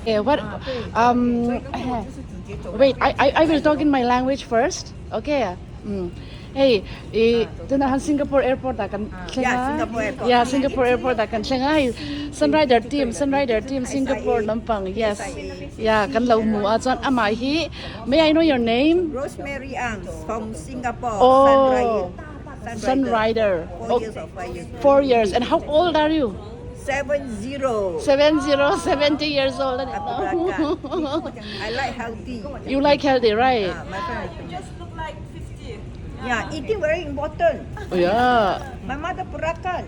Yeah, what? Wait, I will talk in my language first. Okay. Hey, tu na Singapore Airport akan Yeah, Singapore Airport. Yeah, Singapore Airport akan Hey, Sunrider team Singapore nampang. Yes. Yeah, kan lau mu chuan ama hi. May I know your name? Rosemary Ang from Singapore. Oh, Sunrider. 4 years or 5 years. 4 years. And how old are you? 70. 70 years old. I like healthy. You like healthy, right? My friend. Just look like 50. Yeah, eating very important. Oh, yeah. My mother purakan.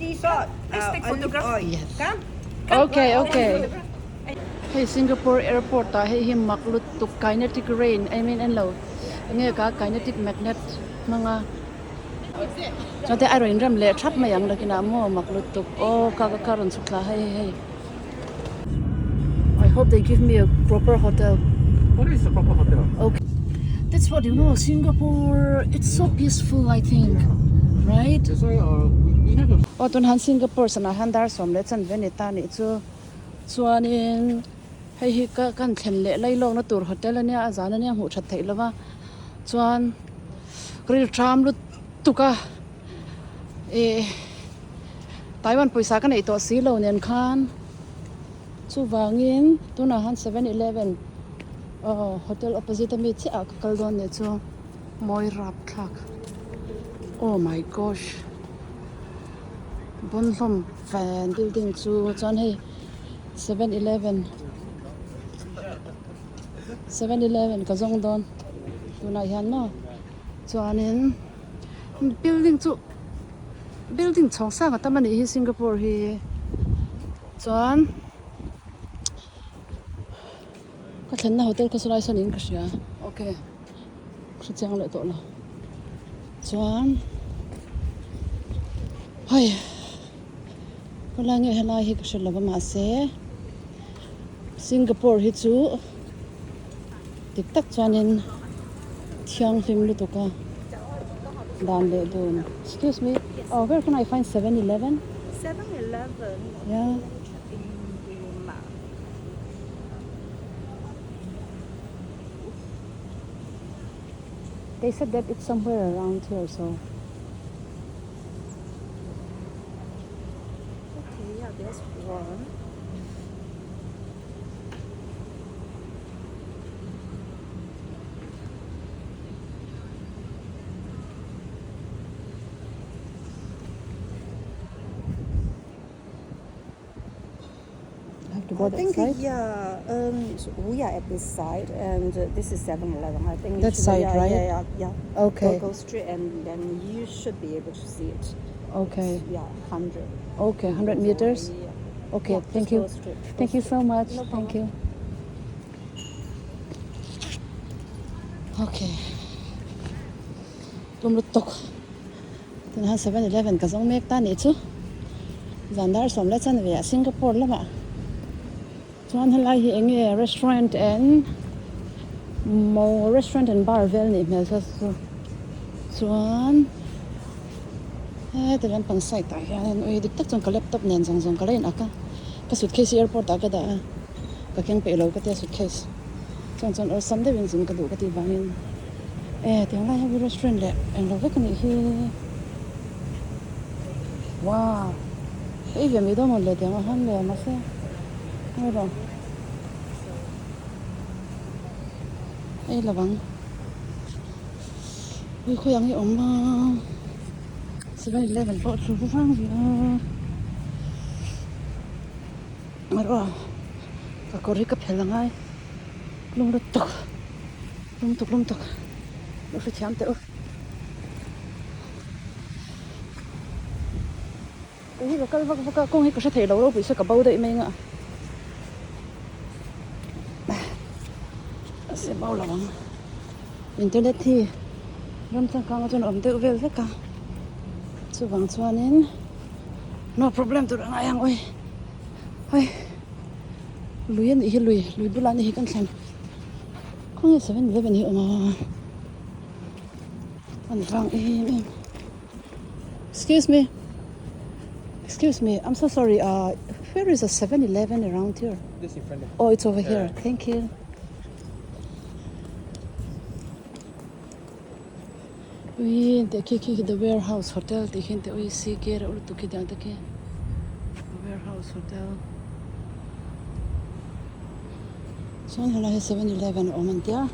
Sea salt. Let's take olive photograph. oil. Yes. Come. Okay. Hey, Singapore Airport hey him maklut to kinetic rain. I mean, and low. Nghe ka kinetic magnet mga so te aro inram le thap mayang lakina mo maklut to ka karon sukla hey. I hope they give me a proper hotel. What is the proper hotel? Okay. That's what Singapore, it's so peaceful, I think. Right? That's why we have a... O tunhan Singapore sa nahandar som le chan venita ni chu chuanin hei hi ka kan thlen le lailong na tur hotel ania azana nia hu that thei lawa chuan ril tram lu tuka Taiwan poisa kan ei to si lo nen khan chu wangin tunahan 7-Eleven hotel opposite mi chi ak kaldon ne chu moi rap thak. Oh my gosh. Bonlom fan building chu chuan hei 7-Eleven ka zong don tuna hian no chuanin building chong sang atamani hi Singapore hi chuan ka thlenna hotel ka sulai sanin ka sia okay khrichang le to la chuan hai kolange hela hi ka shelawa ma se Singapore hi chu tik tak chuanin thiang hlim lu to ka dan le don. Excuse me, where can I find 7-Eleven? 7-Eleven. Yeah. They said that it's somewhere around here, so. Okay, yeah, there's one. I have to go I that think, side? yeah, so we are at this side, and this is 7-Eleven. I think That you should- side, yeah, right? Yeah. Okay. Go straight, and then you should be able to see it. Okay. Yeah, 100. Okay, 100 meters? Yeah. Okay, Yeah, thank just you. go straight, go Thank you so much. No Thank you. Okay. Tumlutok. Tunahan 7-Eleven ka zong mek ta ni chu. Zandar som le chan via Singapore lama. Chuan halai hi enge restaurant and bar vel ni mel sa chu. Chuan telan pang sai ta hian oi dik tak chong ka laptop nen jong ka lein aka. Ka suitcase airport aka da. Ka kyang pe lo ka te suitcase. Chong or some de wing jing ka du ka ti bangin. Tiang lai ha restaurant le ang lo ka ni hi. Wow. Ei vi mi do mon le tiang han le ma se. Ai ro. Ei la bang. Ui khuyang hi om ma. 7-Eleven po chu sang gì mà rồi cả cô riêng cấp hết là ngay lung tục nó phải chém tới cái gì cái con hay có sẽ thấy lâu bị sẽ cả bao đấy mình ạ sẽ bao lắm internet thì ram sang càng cho nó ẩm tự về tất cả chu wang chuanin no problem tu ranga yang oi hoi luian hi lui bulan hi kan thlan khong 7-Eleven hi oma an wang excuse me I'm so sorry Where is a 7-Eleven around here? This in front of Oh, it's over here. Thank you. We the warehouse hotel. The hint we see here or to get the warehouse hotel. So hala 7-Eleven omantia.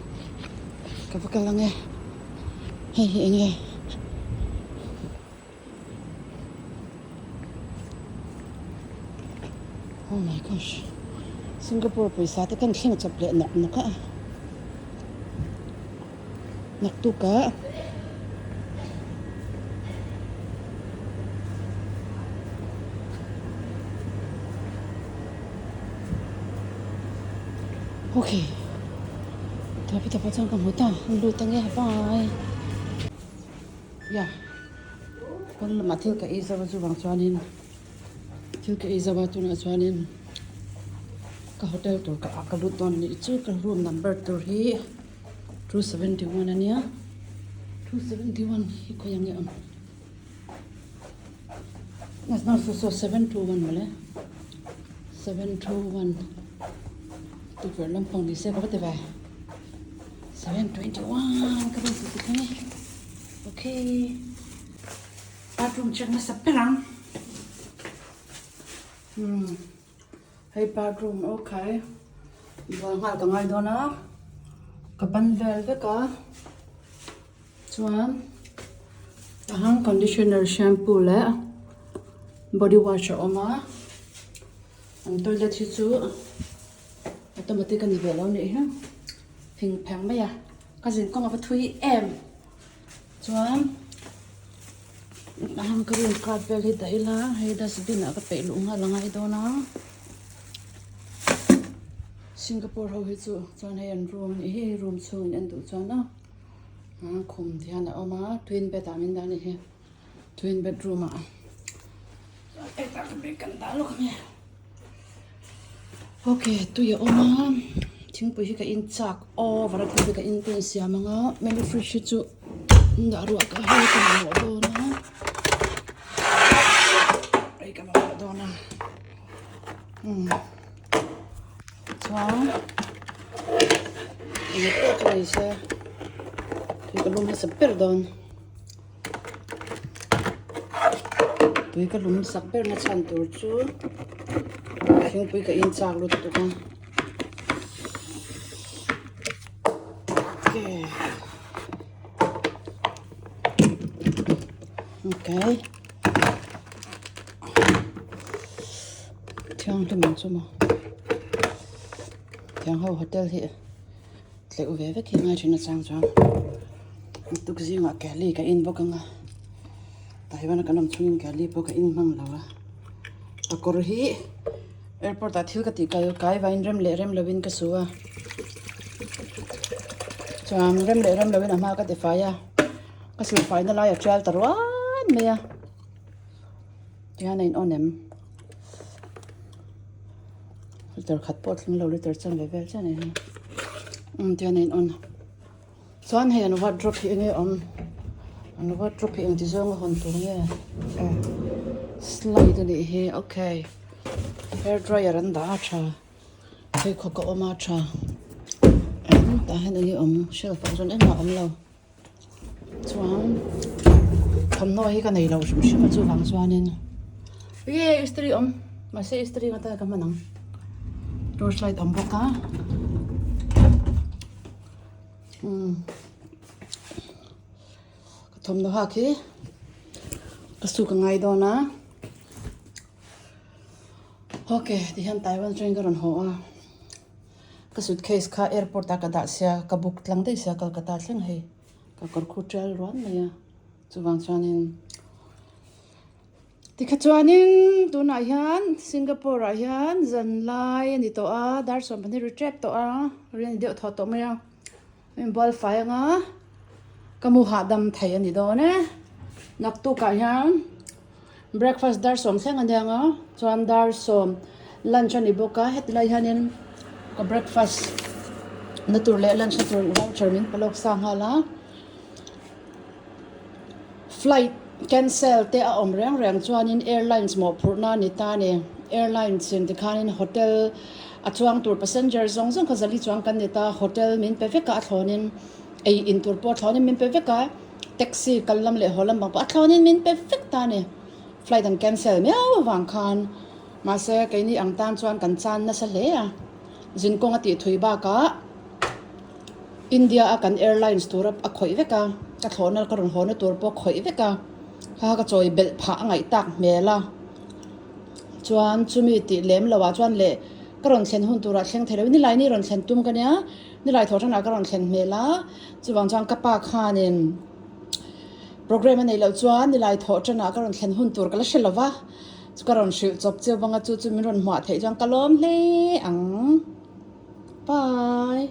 Kapakalange. Hey, inge. Oh my gosh. Singapore paisa te kan thing chaple nak naka. Nak tu ka. Okay. Tapi tak pasang kamu tak. Lu tengah bye. Ya. Kalau mati ke Isawa tu bang cuanin. Til ke Isawa tu nak cuanin. Ke hotel tu ke akaluton ni itu ke room number tu hi 271 ani ya. 271 iko yang ya. Mas nak so 721 boleh. 721. Tu berlampang di saya apa tu bah? 721 kan tu kan ni. Okay. Bathroom check na sa perang. Hey bathroom okay. Buang hal ka ngai do na. Kapan vel ve ka. Chuan ahang conditioner shampoo le body wash oma. Ang toilet hi chu automatic kan ni velo ni ha. Hình phẳng bây giờ cái gì con ngọc thui em chuan hàng cái room carpet hi dai la hay dustbin a ka pe lu nga langai do na Singapore ho hi chu chuan hay an room ni hi room chung an du chuan na khum thian a oma twin bed a min da ni hi twin bedroom a ekta ka be kan da lo kami okay tu ya oma Ting pui ka in chak o varak pui ka in ten sia manga menu fresh chu ndaru ka ha ka mo do na ai ka mo do na ini tu ni se tu ka lum sa perdon tu ka lum sa per na chan tur chu ting pui ka in chak lu tu ka Okay. Thiang thì mình chung mà. Thiang hậu hotel thì lệ về với khi ngay trên nó sang choang. Tục gì mà kẻ lì cái in bốc ngà. Tại vì nó cái nằm chung kẻ lì bốc cái in mang lâu à. Và cô hi airport ta thiếu cái vài rem levin cái số à. Choang rem levin à mà cái thì phải à. Cái số phải nó lại ở treo tờ quá. Mẹ Diana in onem liter khat pot ling lo liter chan level chan ne Diana in on chuan he an wardrobe hi nge an wardrobe hi ti zong hon tu nge slide ni he okay hair dryer an da cha he kho ko ma cha an ta hen ni shelf an en ma lo chuan Không nói cái này đâu sum sum chu vang chuanin ye istri mà se istri ngata ka manang torchlight boka ka thom no ha ki ka su ka ngai do na okay di han Taiwan train ka ron ho a ka suitcase ka airport ta ka da sia ka book tlang dei sia Kolkata thleng hei ka kor khu trail ron maya chuwang chuanin tikha chuanin tuna hian Singapore a hian zan lai ani to a dar som pani retrap to a ren de tho to maya em bol fai nga kamu ha dam thai ani do ne nak tu ka hian breakfast dar som thleng ani anga chuan dar som lunch ani boka hetlai hanin ka breakfast natur le lunch natur voucher min palok sang hala flight cancel te a reng chuanin airlines mo phurna ni ta ne airline chin ti khanin hotel a chuang tur passenger zong zong khazali chuang kan neta hotel min pe veka thlonin ei in tur po thlonin min pe veka taxi kallam le holam bang pa thlonin min pe vek ta ne flight an cancel meaw wang khan ma se kai ni ang tan chuan kan chan na sa hle a jin kong ati thui ba ka India akan airlines tur a khoi veka ka thlona karon hona tur po khoi veka ha ka choi bel pha ngai tak mela chuan chumi ti lem lawa chuan le karon thlen hun tura thleng thelo ni lai ni ron thlen tum ka nia ni lai thotana karon thlen mela chuwang chuan ka pa khanin program nei lo chuan ni lai thotana karon thlen hun tur kala shelawa chu karon shil chop cheu banga chu chu min ron hma thei chuan kalom hle ang bye.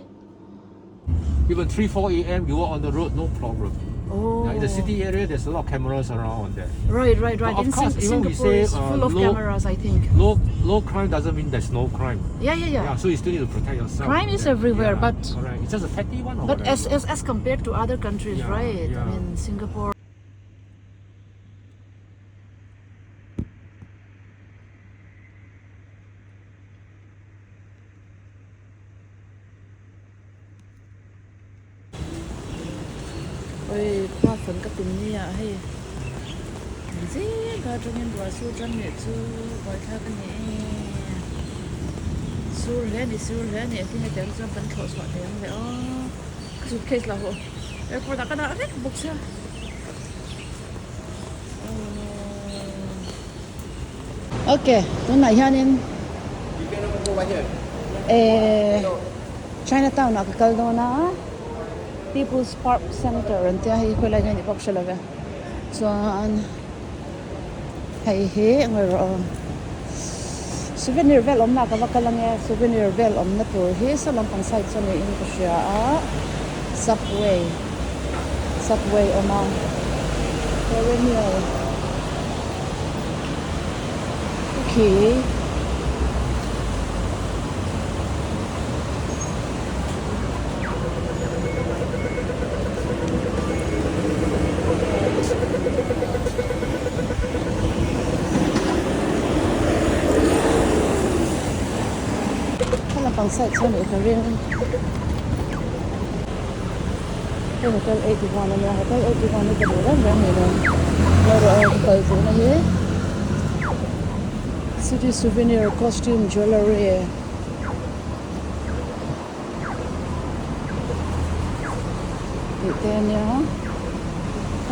Even 3-4 a.m. you are on the road, no problem. Oh. Yeah, in the city area, there's a lot of cameras around there. Right. But of course, even we Singapore say is full of cameras, I think. low crime doesn't mean there's no crime. Yeah. So you still need to protect yourself. Crime is everywhere, but correct. It's just a petty one. Or but whatever. as compared to other countries, Yeah, right? I yeah. mean, Singapore. Ôi, qua phần cái tụm ni à hay gì cả trong những đồ su chân nhẹ su gọi thà cái này su lẽ này thì người ta cho bắn khẩu sọt đấy vậy su case là hộ airport đã cái đó đấy bục xe ok tối nay ha nên Chinatown à cái câu đó nó People's Park Center and tia hi khoi lai ni bok shela ve chuan hei he ngai ro souvenir vel om na ka wakalang e souvenir vel om na tur hi salam pang side chane in ko sha subway oma souvenir okay pang side so ne ka ring hotel 81 na hotel 81 ni ka ro ran ni ro hotel zo na hi city souvenir costume jewelry iten ya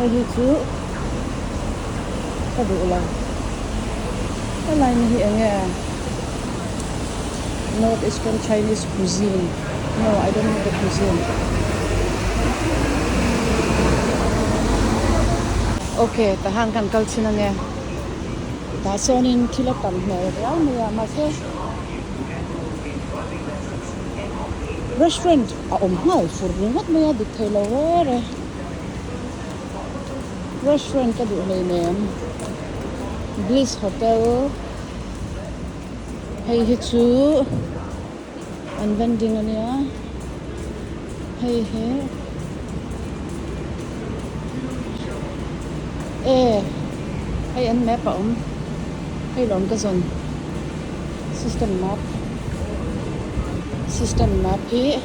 hi chu ka du la ka lai ni hi anga Northeastern Chinese cuisine. No, I don't know the cuisine. Okay, tahan kan culture na nga. Tasonin kilotam na yaw niya mase. Restaurant mahal furnungot mo ya detail aware. Restaurant ka doon name. Bliss Hotel. Hey hichu an vending ania hey hey an map hey lon ka zon system map hi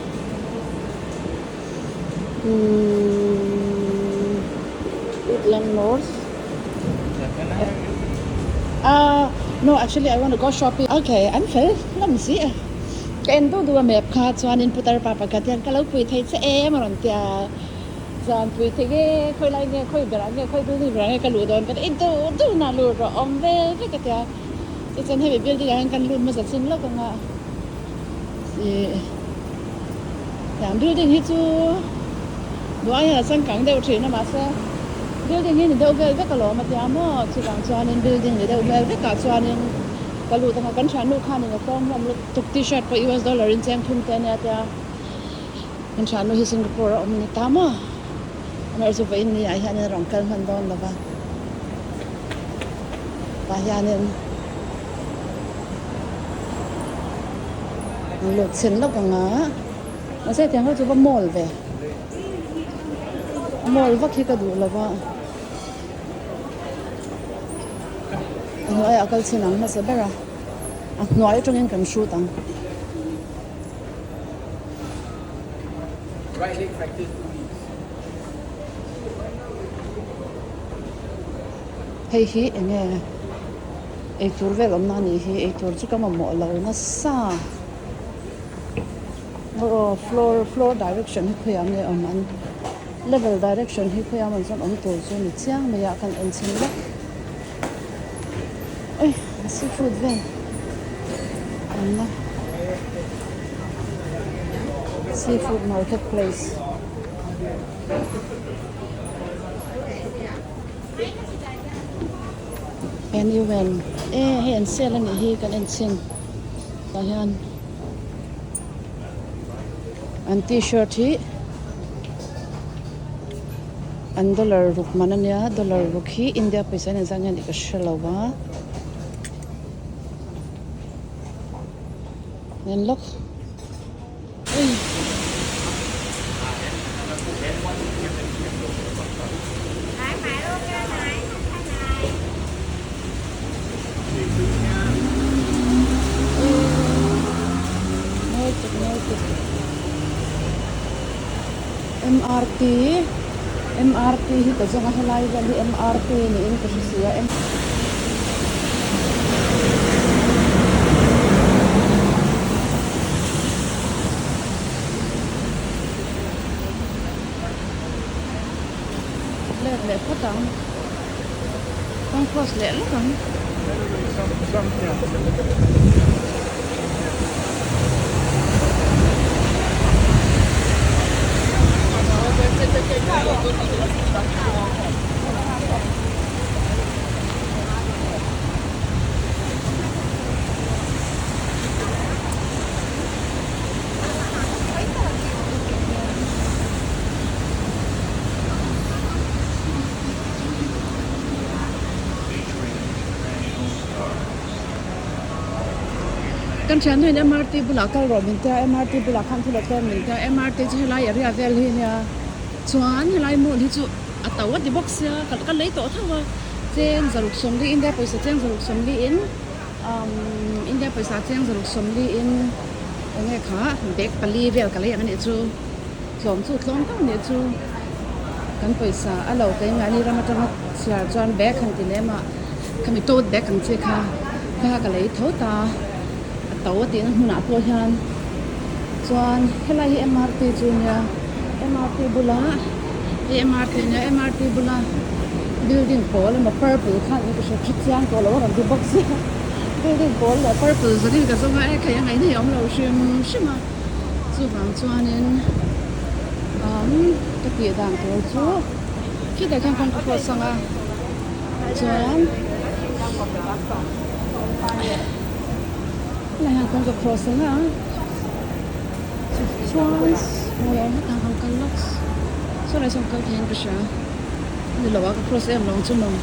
Woodland North no, actually I want to go shopping. Okay, I'm full. Let me see. Can do a map card so in putar papa katian kalau pui thai che e maron tia zan pui thege khoi lai nge khoi bra nge khoi du ni bra nge kalu don kan into du na lu ro om ve ve katia it's an heavy building ang kan lu ma sa sin lo ka nga si yang building hi chu do ai sang kang deu thri na ma sa building ni deu ve ve ka lo ma tia mo chu bang chuan in building ni deu ve ve ka chuan in kalu ta kan chan lu khan ni ko lam lu tuk t-shirt po US dollar in chang thum te ne tia kan chan lu hi Singapore om ni ta mo Amar so va in ni ai han rong kal han don la ba pa hianin lu chen lo ka nga ma se tiang ho chu ba mall ve mall va khi ka du la ba ai akal chinang na sa bara nói trong những cầm số tăng Right leg fracture 2 weeks. hay hi nghe ai tur về làm na ni hi ai tur chu kam mo lo na sa floor direction hi khuyam le aman level direction hi khuyam an zon om tur chu ni chiang me ya kan en chin la ai seafood ven amna seafood marketplace annual hen sale ni hi kan en chin ta hian an t-shirt hi an dollar ruk manania dollar ruk hi India paisa ne zang yan ikashalawa yan lok ui MRT hi ta zonga helai vali MRT ni in ka sia le patang tang cross le la kan kan chan ne MRT bula kal ro min ta MRT bula khan thula tlem min ta MRT chi helai area vel hi nia chuan helai mo hi chu atawa di box ya kal lei to thawa chen zaruk som li India paisa chen zaruk som li in India paisa chen zaruk som li in nge kha bek pali vel kal yang ni chu tlom chu tlom ta ni chu kan paisa alo kai ngani ramatang sia chuan bek khan ti le ma kami to bek kan che kha ka lei thota tawh tin huna po hian chuan helai hi MRT chu nia MRT bula MRT bula building pawl ma purple khan ni ko chiang ko lo ram di box building pawl la purple zani ka zonga e khaya ngai ni om lo shima chu bang chuanin ta ki dang to chu ki da kan kon ko sanga chuan là hàng con dọc cross na swans ngồi ở hàng hàng căn lux sau này xong câu thiên cái sao đi lâu cái cross em lòng chung lòng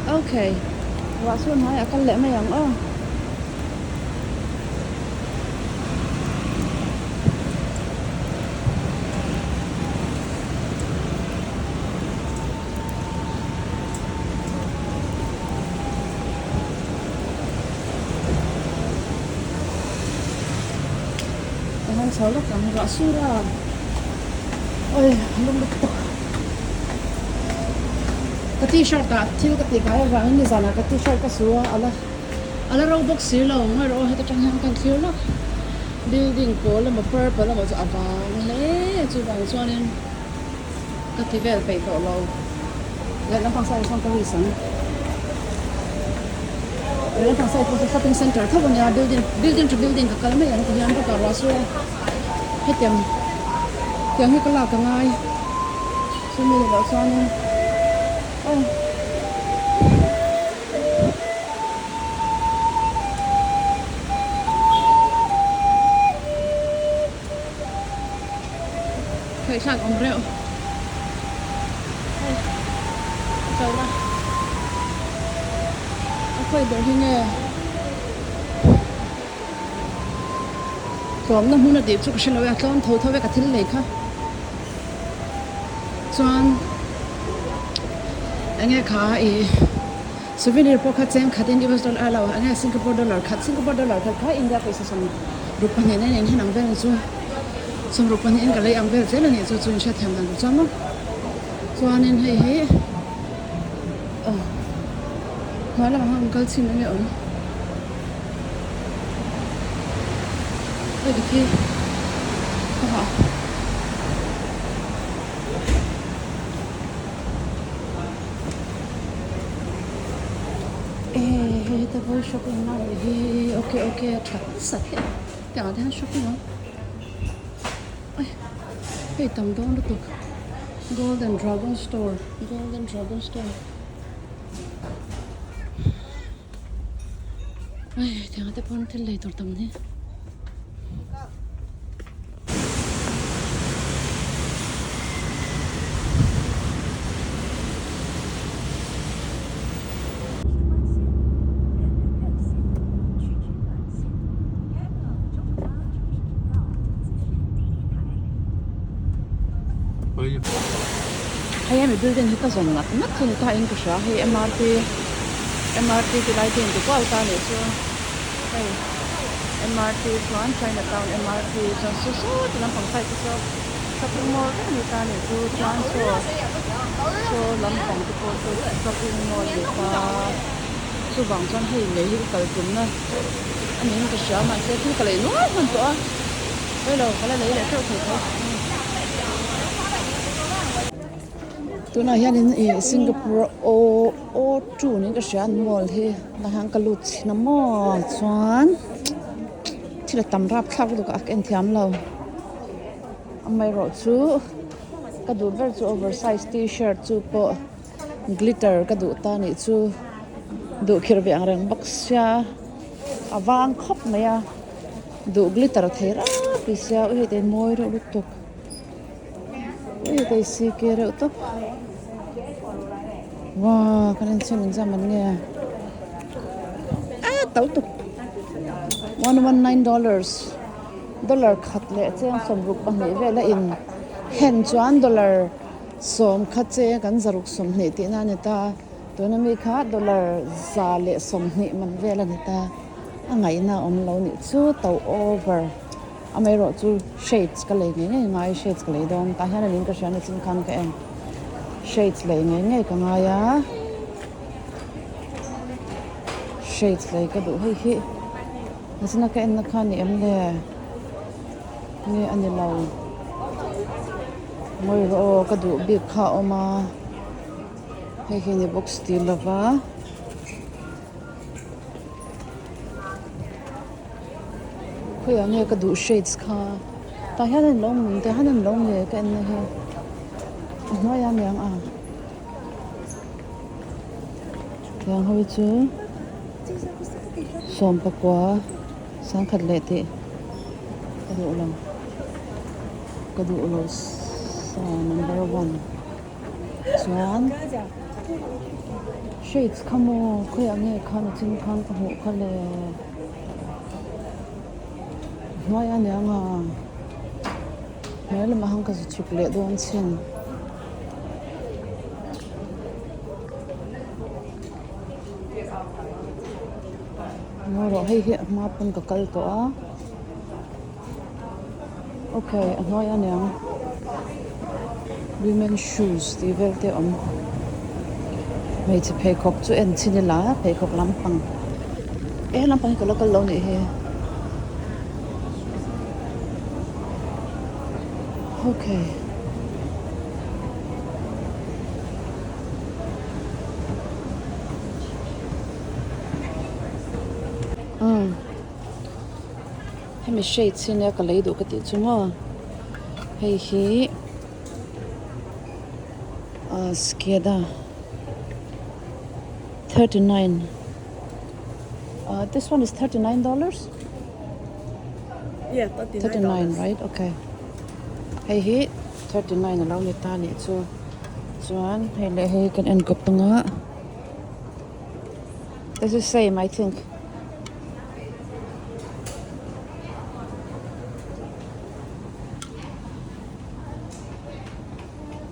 ok và xuân hỏi căn lẽ mày ăn sáu lúc cảm rõ suy ra ôi lúc cái t-shirt ta thiếu cái cái vàng như vậy là cái t-shirt cái số ala rau box xí lâu ngay rồi hết trong hàng càng thiếu lắm building có là một purple là một chỗ vàng lẽ chú vàng cho nên cái tí về phải tổ lâu lại nó放晒放个卫生lại放晒cái shopping center thôi còn nhà building to building cái mấy anh thì anh có cả rõ suy hết tiền hết cái là cả ngày cho nên là cho nên khởi sản ông rượu trời ơi khởi được thì nghe còn nó muốn là điệp chụp xin lỗi con thâu thâu với cả thiên lệ khác chuan anh nghe khá ý souvenir po kha cheng khatin US dollar ala ane Singapore dollar kha India paisa som rupani ne nen hinang vel chu som rupani in galai ang vel zel ani chu chu sha tham dan chamo chuanin hei mala ma uncle chin ne on hei ki ha the boy shopping now. Okay. Try sat here. Down there shopping on. Hey, tam down the book. Golden Dragon Store. Ay, down the point till later tam ne. Hey, I'm building hita zon not in ta in kusha. Hey, MRT the light in the wall ta ne so. Hey, MRT one Chinatown MRT so the lampang sai so shopping mall ni ta ne so lampang ko so shopping mall ni ta so bang chan hey nei kal tum na ani ka sha ma se tu kalai no han to hello kala nei le to ko tuna hian in Singapore O2 ni ka shan mall hi na hang ka lut na mo chuan thila tamrap thak lu ka ken thiam lo amai ro chu ka du ver chu oversized t-shirt chu po glitter ka du ta ni chu du khir be angrang baksia awang khop maya du glitter thera pisia ui te moi ro lutuk ui te si ke ro to wow kan chen zaman nge tau tu $119 dollar khat le cheng som ruk pa ni vela in hen chuan dollar som kha che kan zaruk som ni ti na ni ta tuna mi kha dollar za le som ni man vela ni ta angai na om lo ni chu tau over amai ro chu shades ka le ngai shades ka le don ta hian nin ka shan chin khang ka en shades le ngai ka nga ya shades le ka du hi nasina ka en na khani em le nge ani lau moi ro ka du big kha oma he ni box ti lava khoya nge ka du shades kha ta hian long te hanan long le ka en na he no ya miang a yang hoi chu som pakwa sang khat le ti kadu ulo sa number 1 chuan shades khamo khoya nge khana chin khang ka hu khale no ya miang a mel ma hang ka chu chuk le don chen Ngoro hei hi ma pun ka kal to a okay anoi anyang women shoes ti velte om mei che phe khop chu en chinila phe khop lampang lampang ko lokal lo ni he okay Hemi shades in ya ka lei du ka ti chunga hei hi skeda 39 this one is $39 Yeah, $39 right okay hei hi 39 alo ni ta ni chu chuan hei le hei kan en kop tanga this is same I think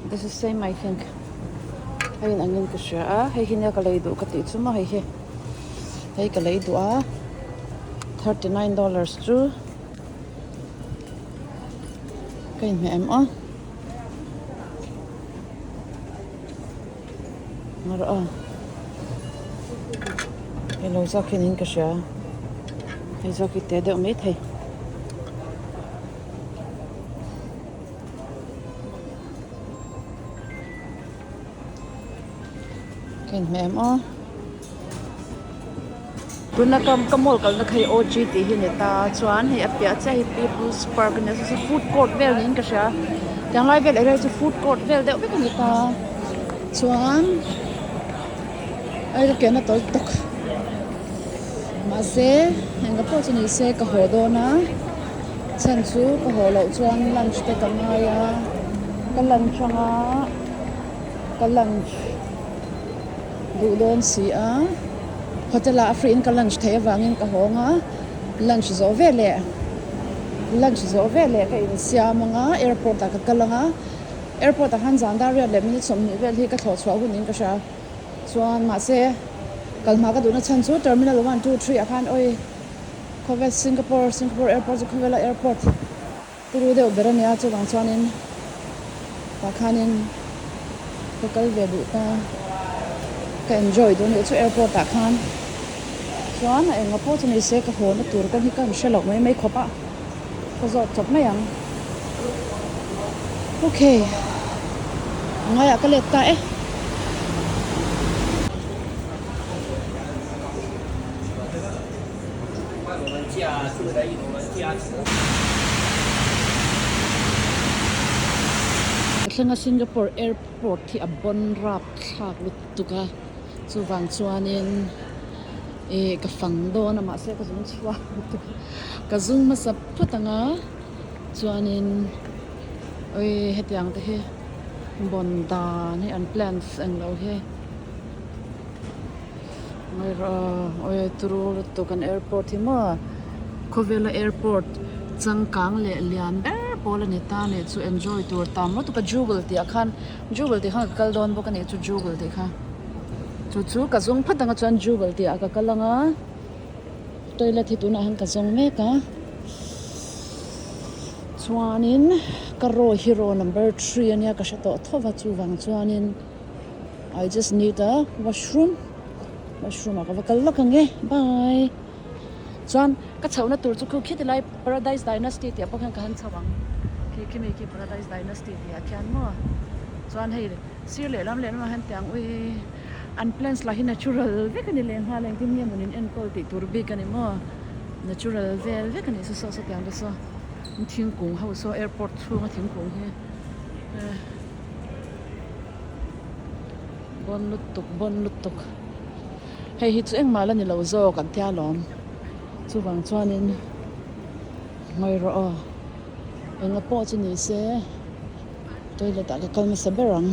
this is same I think Hay angin ka siya hay hinya ka lay do ka ti chuma hay ka lay do $39 chu kain me em ngara hello sa kinin ka siya hay sa kite de umit hay kain me em tuna kamol kal na khai OGT hineta chuan hei apia cha hi people's park ne sa food court vel nin ka sha tang lai vel ai chu food court vel de be ni ta chuan ai ke na tol tok ma se hanga po chu ni se ka ho do na chan chu ka ho lo chuan lunch te ka nga ya ka lunch anga ka lunch du don si hotel free in ka lunch thei wangin ka honga lunch zo vele ka in siamanga airport ka kalanga airport han janda ria le minute som ni vel hi ka thlo chwa hunin ka sha chuan ma se kalma ka duna chan chu terminal 1 2 3 akhan oi Khawvela Singapore Airport Khawvela Airport turu de berania chu wang chuanin pakhanin ka kal ve du ta ka enjoy do ni chu airport ta khan chuan a enga po chuni se ka hon tur kan hi kan shelok mai khopa ka zo chop na yang okay ngaya ka let ta Singapore Airport thi abon rap thak lut tuka chuwang chuanin ka fang do na ma se ka zum chwa ka zum ma sap phutanga chuanin oi hetiang te he bon da ni an plans ang lo he ngai ra oi turu tu kan airport hi ma Khawvela Airport changkang le lian pola ni ta ne chu enjoy tur tam mo tu ka juggle ti akhan juggle ti kha kal don bo ka ne chu juggle ti kha chu ka zong phatanga chuan juggle ti aka kalanga toilet hi tu na han ka zong me ka chuanin ka ro hero number 3 ania ka shato thowa chu wang chuanin I just need a washroom aka vakal lakange bye chuan ka chhauna tur chu khu khiti lai Paradise Dynasty ti apakhan ka han chawang ki me ki Paradise Dynasty ti akhian mo chuan hei sir le lam le ma han tiang ui unplanned la hi natural ve kan le ha leng tim niam unin en kol ti tur bi kan mo natural vel ve kan so so tiang da so thing kung ho so airport chu ma thing kung he bon lutuk hei hi chu eng mala ni lo zo kan tia lom chu wang chuanin ngai ro enga po chu ni se toilet ka kalma saberang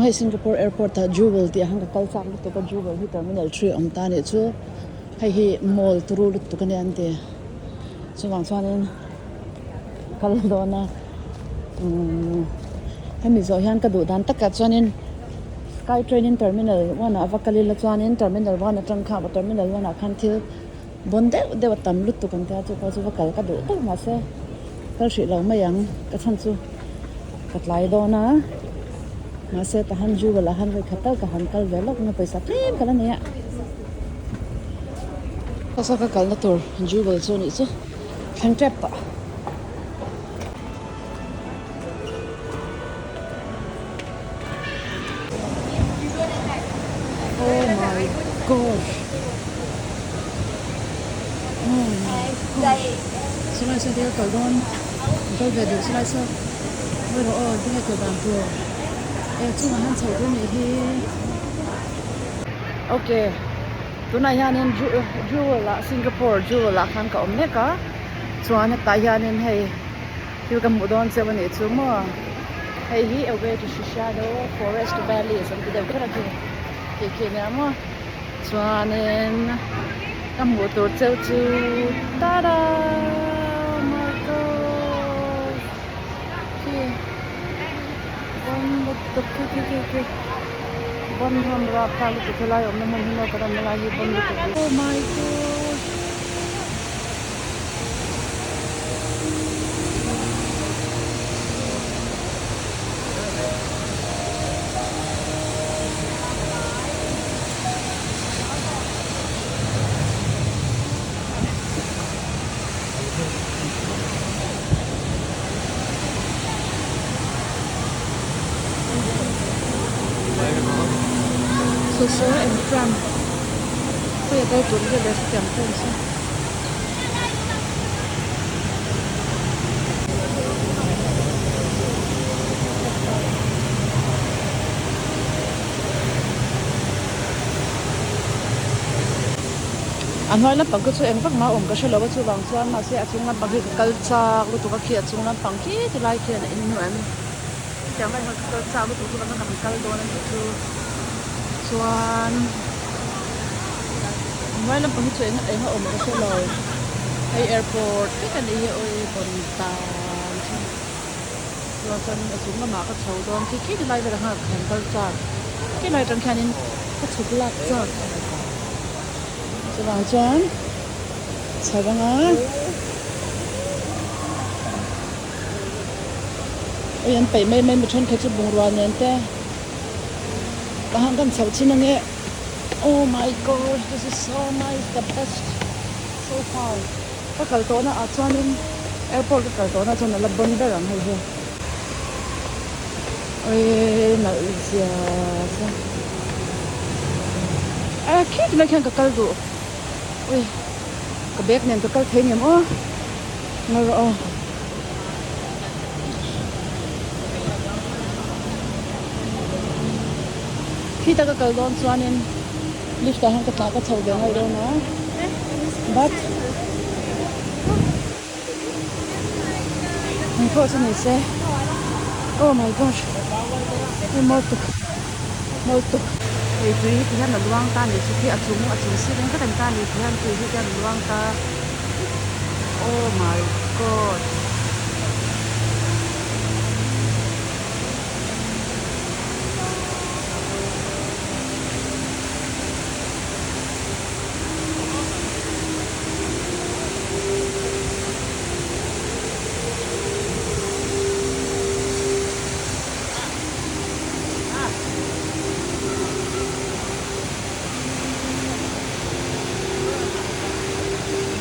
hai Singapore Airport ta jewel ti hang ka kalchak lu to ka jewel hi terminal 3 om ta ne chu hi mall turu lu to kan ante chu wang chuanin kal dona hemi zo hian ka du dan taka chuanin Sky Training Terminal 1 avakalila chuanin Terminal 1 atangkha ba Terminal 1 akhan thil bonde de tam lut tu kan ta chu ko chu vakal ka du ta ma se kal shi lo mayang ka chan chu katlai do na ma se ta han ju wala han vai khata ka han kal velok na paisa tlem kala ne ya ka sa ka kal na tur ju wal chu ni chu thang trap ta oh my gosh Sila sa dia kal don kal ve du sila sa voi ro dia kal dan tu chu han chau do ni hi okay tuna hianin jewel Singapore jewel khan ka omne ka chuan ta hianin hei thil ka mu don se bani chu mo hei hi away to Shishado Forest Valley sam de kra ki na mo chuanin ka mu tur cheu chu tada my gosh okay. Bon ram ra pal to thlai om na mon hino karam la hi bon to. Oh my god. So and from tôi tới chuẩn cái để chậm thêm xem anh nói là bằng cái số em phát máu ông cái số lâu cái số bằng số mà sẽ chung là bằng cái culture lúc tụi cái chung là bằng cái thì lại cái này như vậy chẳng phải là culture lúc tụi nó làm cái đó là tụi chuan nói là bằng cái số em ông cái số lâu hay airport cái này ơi còn tàu rồi cho nên chúng là mà cái sầu đó cái thì lại về là hàng culture cái này trong cái này cái chụp lát cho Vâng chán sao vâng á ôi anh phải mấy một chân cái chụp bùng loạn nên thế và hàng căn sáu chín nghe oh my god this is so nice the best so far cái cầu tố nó ở cho nên airport cái cầu tố nó cho nó là bông đó rồi hay ôi nó giờ à khi nó khen cái cầu tố ui cái bếp này tôi thấy nhiều quá nó rõ khi ta có cầu đón cho nên lift ta hàng cái thầu về ngay đâu nữa but unfortunately oh my gosh molto thì tùy thì hắn là luang ta thì khi ở chúng sẽ đến cái thành ta thì hắn tùy thì hắn luang ta oh my god